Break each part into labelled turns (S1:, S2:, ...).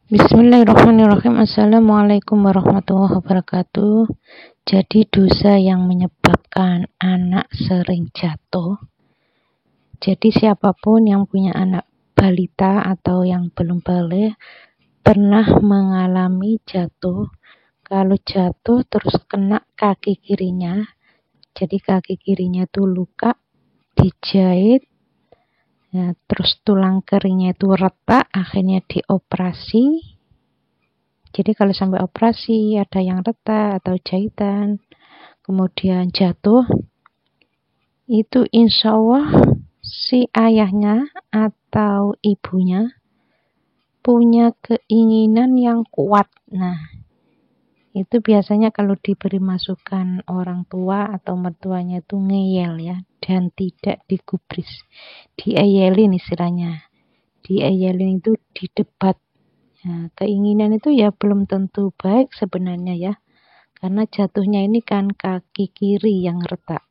S1: Bismillahirrahmanirrahim. Assalamualaikum warahmatullahi wabarakatuh. Jadi dosa yang menyebabkan anak sering jatuh. Jadi siapapun yang punya anak balita atau yang belum balik pernah mengalami jatuh. Kalau jatuh terus kena kaki kirinya, jadi kaki kirinya itu luka, dijahit, ya, terus tulang keringnya itu retak, akhirnya dioperasi. Jadi kalau sampai operasi ada yang retak atau jahitan, kemudian jatuh, itu insya Allah si ayahnya atau ibunya punya keinginan yang kuat. Nah, itu biasanya kalau diberi masukan orang tua atau mertuanya itu ngeyel ya, dan tidak digubris. Dieyelin istilahnya. Dieyelin itu didebat. Nah, keinginan itu ya belum tentu baik sebenarnya ya. Karena jatuhnya ini kan kaki kiri yang retak.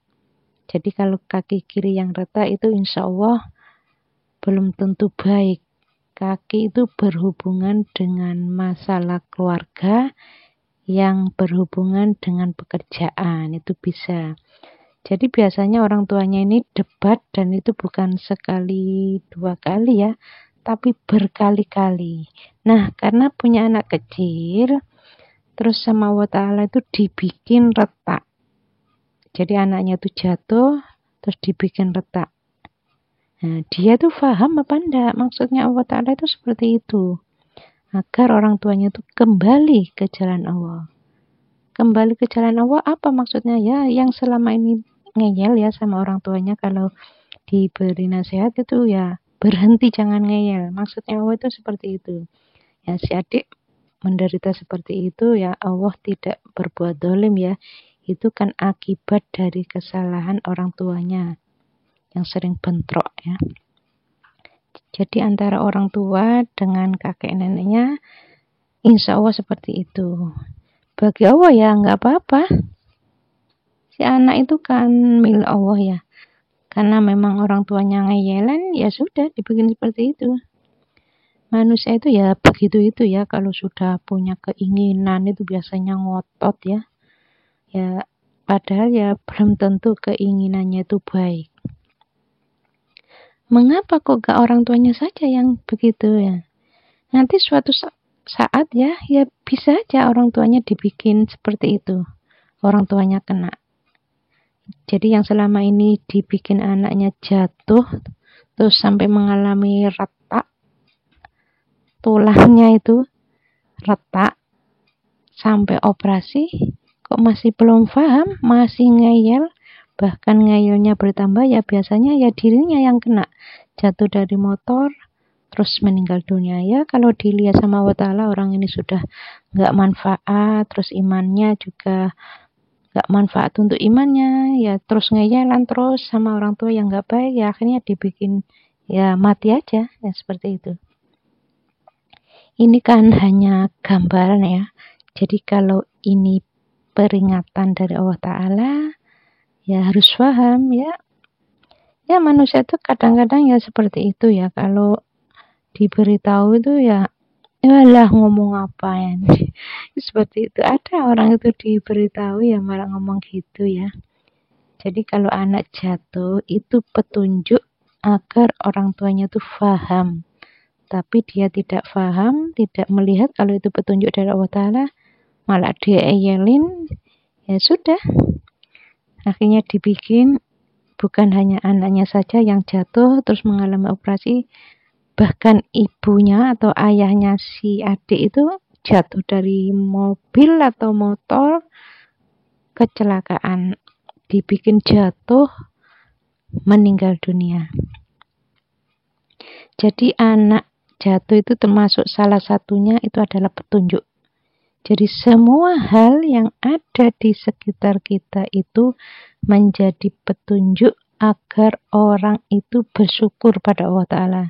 S1: Jadi kalau kaki kiri yang retak itu insya Allah belum tentu baik. Kaki itu berhubungan dengan masalah keluarga, yang berhubungan dengan pekerjaan, itu bisa. Jadi biasanya orang tuanya ini debat, dan itu bukan sekali dua kali ya, tapi berkali-kali. Nah, karena punya anak kecil, terus sama Allah Ta'ala itu dibikin retak. Jadi anaknya itu jatuh, terus dibikin retak. Nah, dia tuh paham apa enggak? Maksudnya Allah Ta'ala itu seperti itu. Agar orang tuanya itu kembali ke jalan Allah. Kembali ke jalan Allah apa maksudnya ya? Yang selama ini ngeyel ya sama orang tuanya, kalau diberi nasihat itu ya berhenti, jangan ngeyel. Maksudnya Allah itu seperti itu. Ya, si adik menderita seperti itu ya Allah tidak berbuat zalim ya. Itu kan akibat dari kesalahan orang tuanya yang sering bentrok ya. Jadi antara orang tua dengan kakek neneknya insya Allah seperti itu. Bagi Allah ya nggak apa-apa. Si anak itu kan milik Allah ya. Karena memang orang tuanya ngeyelan, ya sudah dibikin seperti itu. Manusia itu ya begitu itu ya, kalau sudah punya keinginan itu biasanya ngotot ya. Ya padahal ya belum tentu keinginannya itu baik. Mengapa kok gak orang tuanya saja yang begitu ya? Nanti suatu saat ya bisa aja orang tuanya dibikin seperti itu. Orang tuanya kena. Jadi yang selama ini dibikin anaknya jatuh, terus sampai mengalami retak, tulangnya itu retak, sampai operasi, kok masih belum paham, masih ngeyel, bahkan ngeyelnya bertambah, ya biasanya ya dirinya yang kena. Jatuh dari motor, terus meninggal dunia ya. Kalau dilihat sama Allah Ta'ala, orang ini sudah gak manfaat, terus imannya juga gak manfaat untuk imannya, ya terus ngeyelan terus sama orang tua yang gak baik, ya akhirnya dibikin ya mati aja, ya seperti itu. Ini kan hanya gambaran ya. Jadi kalau ini peringatan dari Allah Ta'ala, ya harus paham ya. Ya manusia itu kadang-kadang ya seperti itu ya. Kalau diberitahu itu ya, lah ngomong apa ya. Seperti itu. Ada orang itu diberitahu ya malah ngomong gitu ya. Jadi kalau anak jatuh itu petunjuk agar orang tuanya itu paham. Tapi dia tidak paham, tidak melihat kalau itu petunjuk dari Allah Ta'ala, malah dia eyelin, ya sudah. Akhirnya dibikin bukan hanya anaknya saja yang jatuh terus mengalami operasi, bahkan ibunya atau ayahnya si adik itu jatuh dari mobil atau motor, kecelakaan, dibikin jatuh, meninggal dunia. Jadi anak jatuh itu termasuk salah satunya itu adalah petunjuk. Jadi semua hal yang ada di sekitar kita itu menjadi petunjuk agar orang itu bersyukur pada Allah Ta'ala.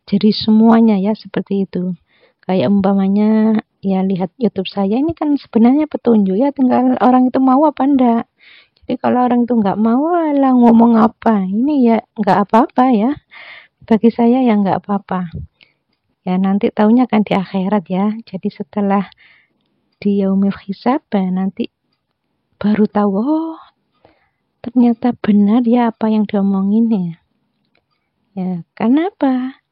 S1: Jadi semuanya ya seperti itu. Kayak umpamanya ya lihat YouTube saya, ini kan sebenarnya petunjuk ya, tinggal orang itu mau apa enggak. Jadi kalau orang itu enggak mau, lah ngomong apa, ini ya enggak apa-apa ya. Bagi saya ya enggak apa-apa. Ya nanti taunya kan di akhirat ya. Jadi setelah di yaumil hisab nanti baru tahu, oh ternyata benar ya apa yang diomongin ya. Ya, karena apa?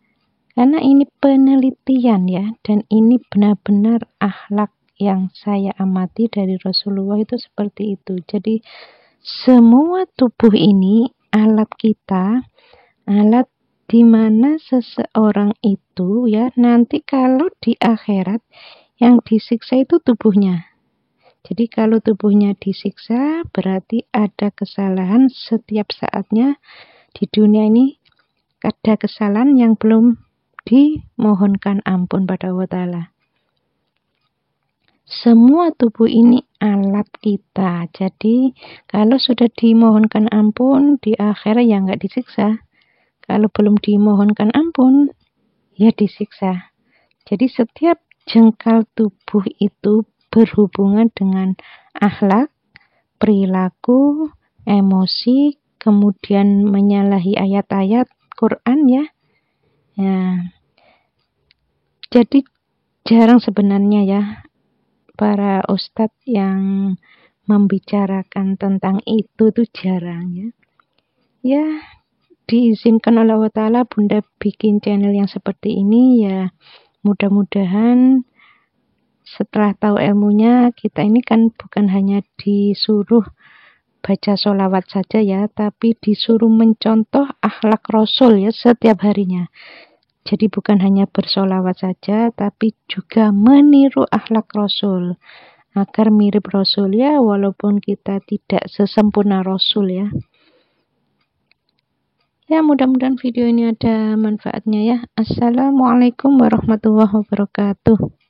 S1: Karena ini penelitian ya, dan ini benar-benar akhlak yang saya amati dari Rasulullah itu seperti itu. Jadi semua tubuh ini alat kita, alat di mana seseorang itu ya nanti kalau di akhirat yang disiksa itu tubuhnya. Jadi kalau tubuhnya disiksa berarti ada kesalahan setiap saatnya di dunia ini, ada kesalahan yang belum dimohonkan ampun pada Allah Ta'ala. Semua tubuh ini alat kita. Jadi kalau sudah dimohonkan ampun di akhirat ya nggak disiksa. Kalau belum dimohonkan ampun ya disiksa. Jadi setiap jengkal tubuh itu berhubungan dengan akhlak, perilaku, emosi, kemudian menyalahi ayat-ayat Quran ya. Ya. Jadi jarang sebenarnya ya para ustadz yang membicarakan tentang itu tuh jarang ya. Ya diizinkan oleh Allah Ta'ala Bunda bikin channel yang seperti ini ya, mudah-mudahan setelah tahu ilmunya kita ini kan bukan hanya disuruh baca sholawat saja ya, tapi disuruh mencontoh akhlak Rasul ya setiap harinya. Jadi bukan hanya bersolawat saja, tapi juga meniru akhlak Rasul. Agar mirip Rasul ya, walaupun kita tidak sesempurna Rasul ya. Ya mudah-mudahan video ini ada manfaatnya ya. Assalamualaikum warahmatullahi wabarakatuh.